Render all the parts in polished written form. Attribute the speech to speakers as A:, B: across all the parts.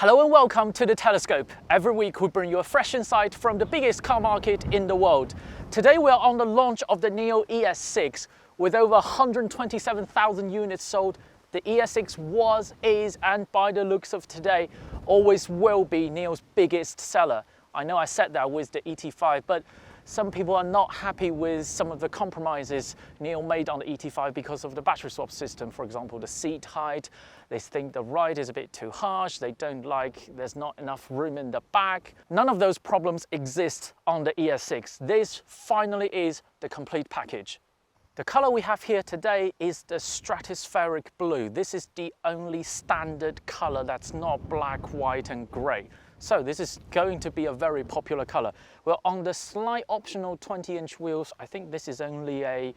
A: Hello and welcome to The Telescope. Every week we bring you a fresh insight from the biggest car market in the world. Today we are on the launch of the NIO ES6 with over 127,000 units sold. The ES6 was, is, and by the looks of today, always will be NIO's biggest seller. I know I said that with the ET5, but some people are not happy with some of the compromises NIO made on the ET5 because of the battery swap system. For example, the seat height. They think the ride is a bit too harsh. They don't like there's not enough room in the back. None of those problems exist on the ES6. This finally is the complete package. The color we have here today is the stratospheric blue. This is the only standard color that's not black, white, and gray. So this is going to be a very popular color. Well, on the slight optional 20-inch wheels, I think this is only a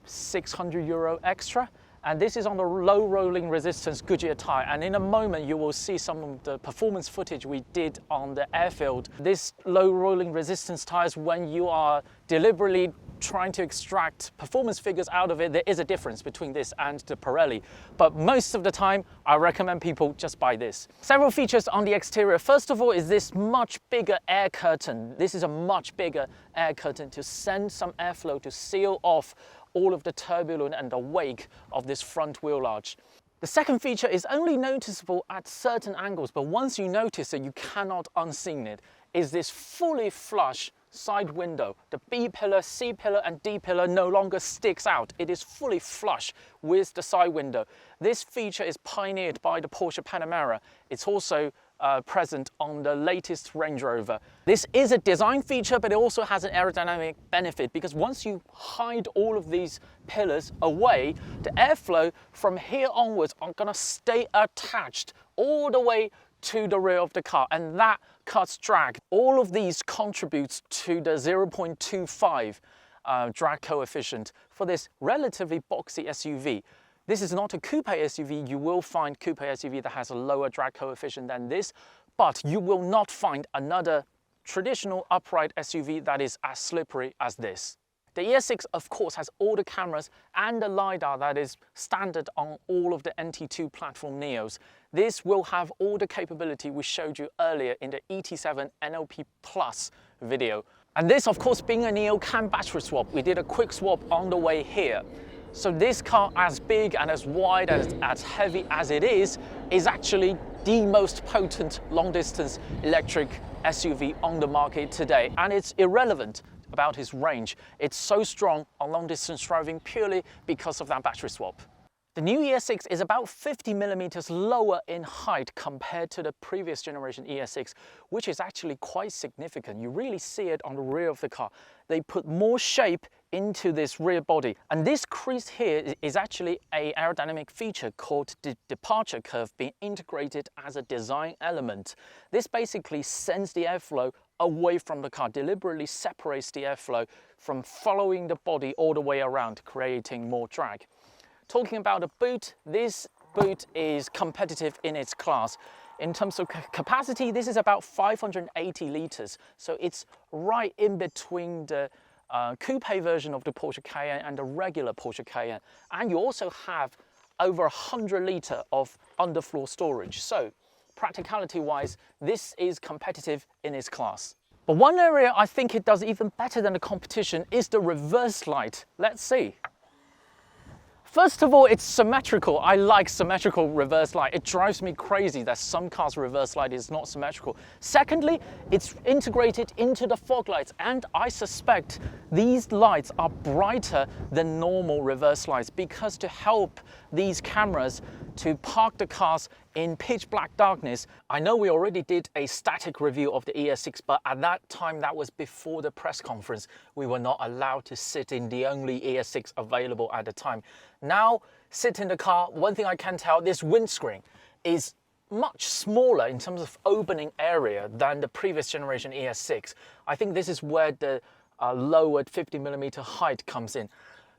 A: €600 extra. And this is on the low rolling resistance Goodyear tire. And in a moment, you will see some of the performance footage we did on the airfield. This low rolling resistance tires, when you are deliberately trying to extract performance figures out of it, there is a difference between this and the Pirelli. But most of the time, I recommend people just buy this. Several features on the exterior. First of all is this much bigger air curtain. This is a much bigger air curtain to send some airflow to seal off all of the turbulence and the wake of this front wheel arch. The second feature is only noticeable at certain angles, but once you notice it, you cannot unseen it, is this fully flush side window. The B pillar, C pillar, and D pillar no longer sticks out. It is fully flush with the side window. This feature is pioneered by the Porsche Panamera. It's also present on the latest Range Rover. This is a design feature, but it also has an aerodynamic benefit because once you hide all of these pillars away, the airflow from here onwards are gonna stay attached all the way to the rear of the car, and that cuts drag. All of these contributes to the 0.25 drag coefficient for this relatively boxy SUV. This is not a coupe SUV. You will find coupe SUV that has a lower drag coefficient than this, but you will not find another traditional upright SUV that is as slippery as this. The ES6, of course, has all the cameras and the LiDAR that is standard on all of the NT2 platform NIOs. This will have all the capability we showed you earlier in the ET7 NLP Plus video. And this, of course, being a NIO CAN battery swap, we did a quick swap on the way here. So this car, as big and as wide and as heavy as it is actually the most potent long-distance electric SUV on the market today. And it's irrelevant about its range. It's so strong on long-distance driving purely because of that battery swap. The new ES6 is about 50 millimeters lower in height compared to the previous generation ES6, which is actually quite significant. You really see it on the rear of the car. They put more shape into this rear body. And this crease here is actually an aerodynamic feature called the departure curve being integrated as a design element. This basically sends the airflow away from the car, deliberately separates the airflow from following the body all the way around, creating more drag. Talking about a boot, this boot is competitive in its class. In terms of capacity, this is about 580 liters. So it's right in between the coupe version of the Porsche Cayenne and the regular Porsche Cayenne. And you also have over 100 liters of underfloor storage. So practicality-wise, this is competitive in its class. But one area I think it does even better than the competition is the reverse light. Let's see. First of all, it's symmetrical. I like symmetrical reverse light. It drives me crazy that some cars' reverse light is not symmetrical. Secondly, it's integrated into the fog lights, and I suspect these lights are brighter than normal reverse lights because to help these cameras to park the cars in pitch black darkness. I know we already did a static review of the ES6, but at that time, that was before the press conference. We were not allowed to sit in the only ES6 available at the time. Now, sit in the car, one thing I can tell, this windscreen is much smaller in terms of opening area than the previous generation ES6. I think this is where the lowered 50 millimeter height comes in.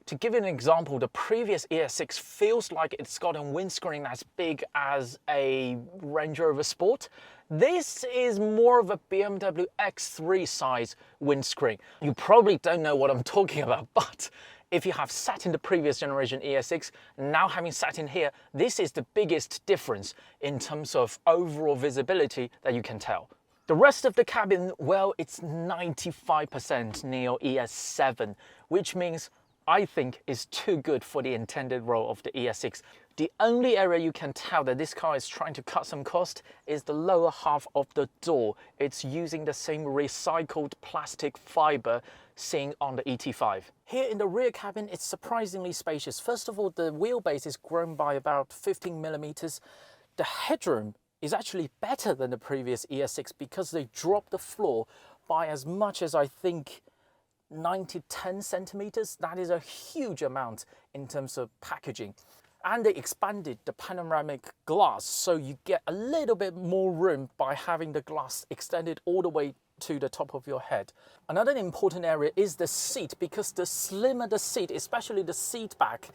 A: To give you an example, the previous ES6 feels like it's got a windscreen as big as a Range Rover Sport. This is more of a BMW X3 size windscreen. You probably don't know what I'm talking about, but If you have sat in the previous generation ES6, now having sat in here, this is the biggest difference in terms of overall visibility that you can tell. The rest of the cabin, well, it's 95% NIO ES7, which means I think is too good for the intended role of the ES6. The only area you can tell that this car is trying to cut some cost is the lower half of the door. It's using the same recycled plastic fiber seen on the ET5. Here in the rear cabin, it's surprisingly spacious. First of all, the wheelbase is grown by about 15 millimeters. The headroom is actually better than the previous ES6 because they dropped the floor by as much as I think 9 to 10 centimeters. That is a huge amount in terms of packaging. And they expanded the panoramic glass, so you get a little bit more room by having the glass extended all the way to the top of your head. Another important area is the seat, because the slimmer the seat, especially the seat back,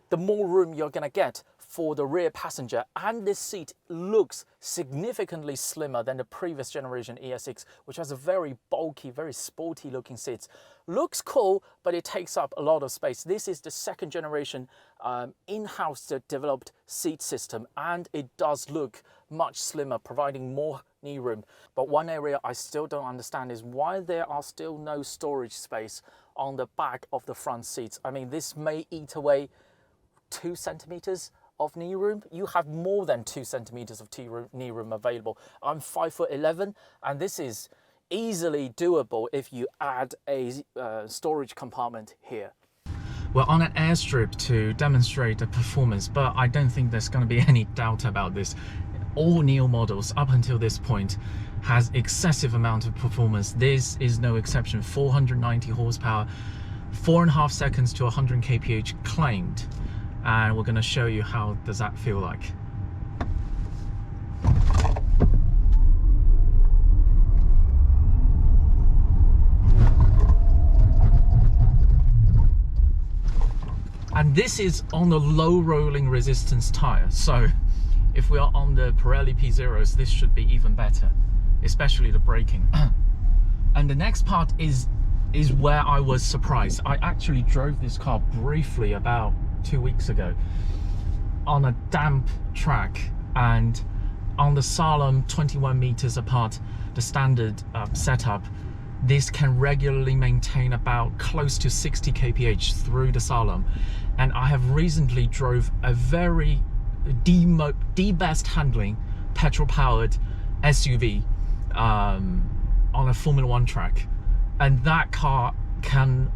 A: the more room you're gonna get for the rear passenger. And this seat looks significantly slimmer than the previous generation ES6, which has a very bulky, very sporty looking seats. Looks cool, but it takes up a lot of space. This is the second generation in-house developed seat system, and it does look much slimmer, providing more knee room. But one area I still don't understand is why there are still no storage space on the back of the front seats. I mean, this may eat away 2 centimeters of knee room. You have more than 2 centimeters of knee room available. I'm 5'11", and this is easily doable if you add a storage compartment here.
B: We're on an airstrip to demonstrate the performance, but I don't think there's going to be any doubt about this. All NIO models up until this point has excessive amount of performance. This is no exception. 490 horsepower, 4.5 seconds to 100 kph claimed. And we're going to show you how does that feel like. And this is on the low rolling resistance tire, so if we are on the Pirelli P0s, this should be even better, especially the braking. And the next part is where I was surprised. I actually drove this car briefly about 2 weeks ago on a damp track, and on the slalom 21 meters apart, the standard setup, this can regularly maintain about close to 60 kph through the slalom. And I have recently drove a very best handling petrol powered SUV on a Formula 1 track, and that car can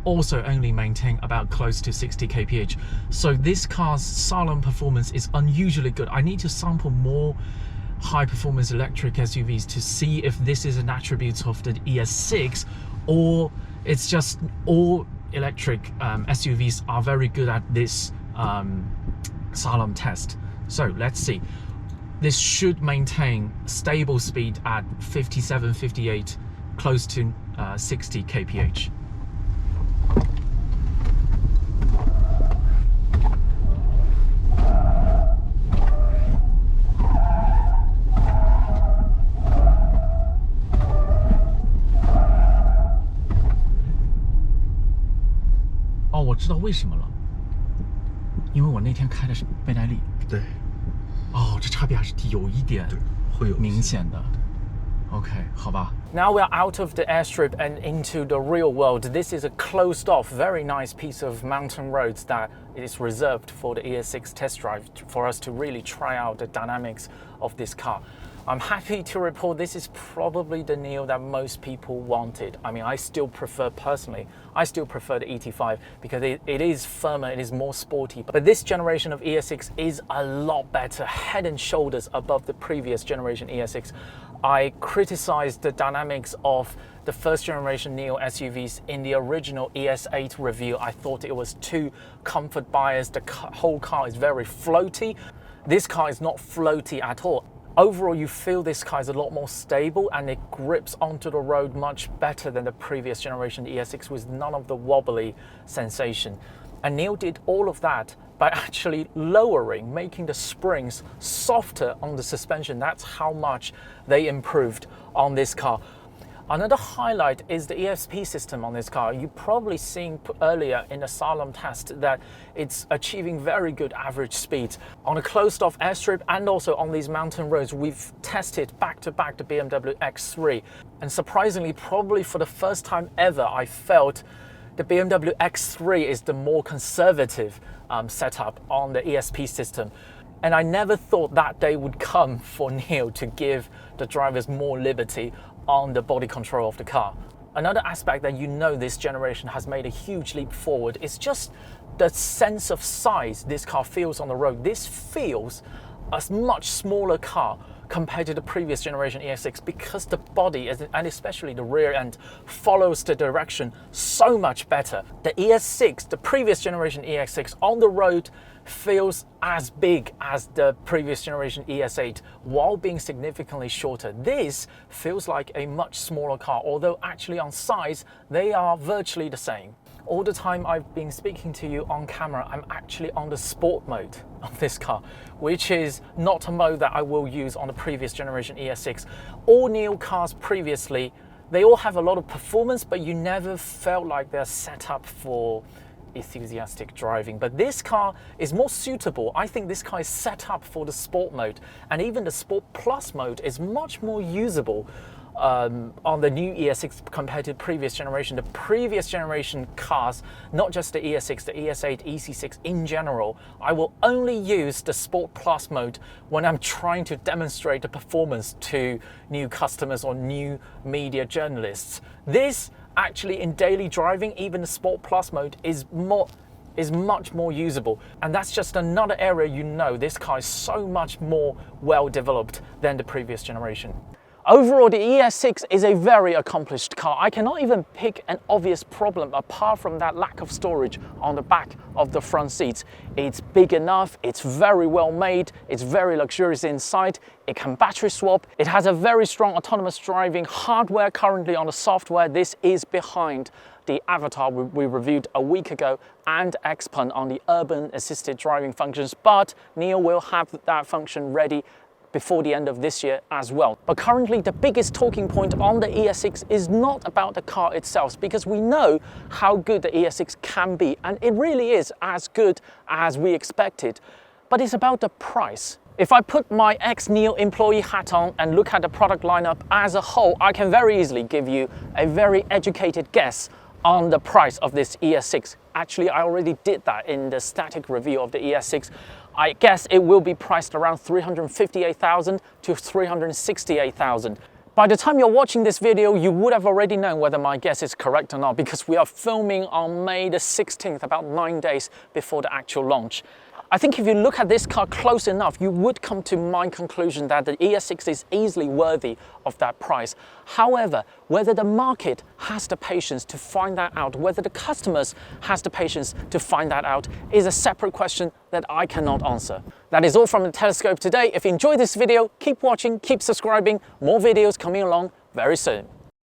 B: also only maintain about close to 60 kph. So this car's slalom performance is unusually good. I need to sample more high performance electric SUVs to see if this is an attribute of the ES6, or it's just all electric SUVs are very good at this slalom test. So let's see. This should maintain stable speed at 57, 58, close to 60 kph.哦，我知道为什么了，因为我那天开的是倍耐力。
C: 对。
B: 哦，这差别还是有一点明显的。OK， 好吧。
A: Now we're out of the airstrip and into the real world. This is a closed off, very nice piece of mountain roads that is reserved for the ES6 test drive for us to really try out the dynamics of this car. I'm happy to report this is probably the NIO that most people wanted. I mean, I still prefer, personally, I still prefer the ET5 because it is firmer, it is more sporty. But this generation of ES6 is a lot better, head and shoulders above the previous generation ES6. I criticized the dynamics of the first generation NIO SUVs in the original ES8 review. I thought it was too comfort biased. The whole car is very floaty. This car is not floaty at all. Overall, you feel this car is a lot more stable and it grips onto the road much better than the previous generation ES6 with none of the wobbly sensation. And NIO did all of that by actually lowering, making the springs softer on the suspension. That's how much they improved on this car. Another highlight is the ESP system on this car. You've probably seen earlier in the slalom test that it's achieving very good average speeds. On a closed-off airstrip and also on these mountain roads, we've tested back-to-back the BMW X3. And surprisingly, probably for the first time ever, I felt the BMW X3 is the more conservative setup on the ESP system. And I never thought that day would come for NIO to give the drivers more liberty on the body control of the car. Another aspect that this generation has made a huge leap forward is just the sense of size this car feels on the road. This feels a much smaller car compared to the previous generation ES6 because the body, and especially the rear end, follows the direction so much better. The ES6, the previous generation ES6 on the road feels as big as the previous generation ES8 while being significantly shorter. This feels like a much smaller car, although actually on size they are virtually the same. All the time I've been speaking to you on camera, I'm actually on the sport mode of this car, which is not a mode that I will use on the previous generation ES6. All NIO cars previously, they all have a lot of performance, but you never felt like they're set up for enthusiastic driving. But this car is more suitable. I think this car is set up for the sport mode, and even the Sport Plus mode is much more usable on the new ES6 compared to the previous generation. The previous generation cars, not just the ES6, the ES8, EC6 in general, I will only use the Sport Plus mode when I'm trying to demonstrate the performance to new customers or new media journalists. This actually, in daily driving, even the Sport Plus mode is much more usable. And that's just another area this car is so much more well developed than the previous generation. Overall, the ES6 is a very accomplished car. I cannot even pick an obvious problem apart from that lack of storage on the back of the front seats. It's big enough, it's very well made, it's very luxurious inside, it can battery swap, it has a very strong autonomous driving hardware currently on the software. This is behind the Avatar we reviewed a week ago and Xpun on the urban assisted driving functions, but NIO will have that function ready before the end of this year as well. But currently the biggest talking point on the ES6 is not about the car itself, because we know how good the ES6 can be, and it really is as good as we expected, but it's about the price. If I put my ex-NIO employee hat on and look at the product lineup as a whole, I can very easily give you a very educated guess on the price of this ES6. Actually, I already did that in the static review of the ES6. I guess it will be priced around 358,000 to 368,000. By the time you're watching this video, you would have already known whether my guess is correct or not, because we are filming on May the 16th, about 9 days before the actual launch. I think if you look at this car close enough, you would come to my conclusion that the ES6 is easily worthy of that price. However, whether the market has the patience to find that out, whether the customers has the patience to find that out, is a separate question that I cannot answer. That is all from the Telescope today. If you enjoyed this video, keep watching, keep subscribing. More videos coming along very soon.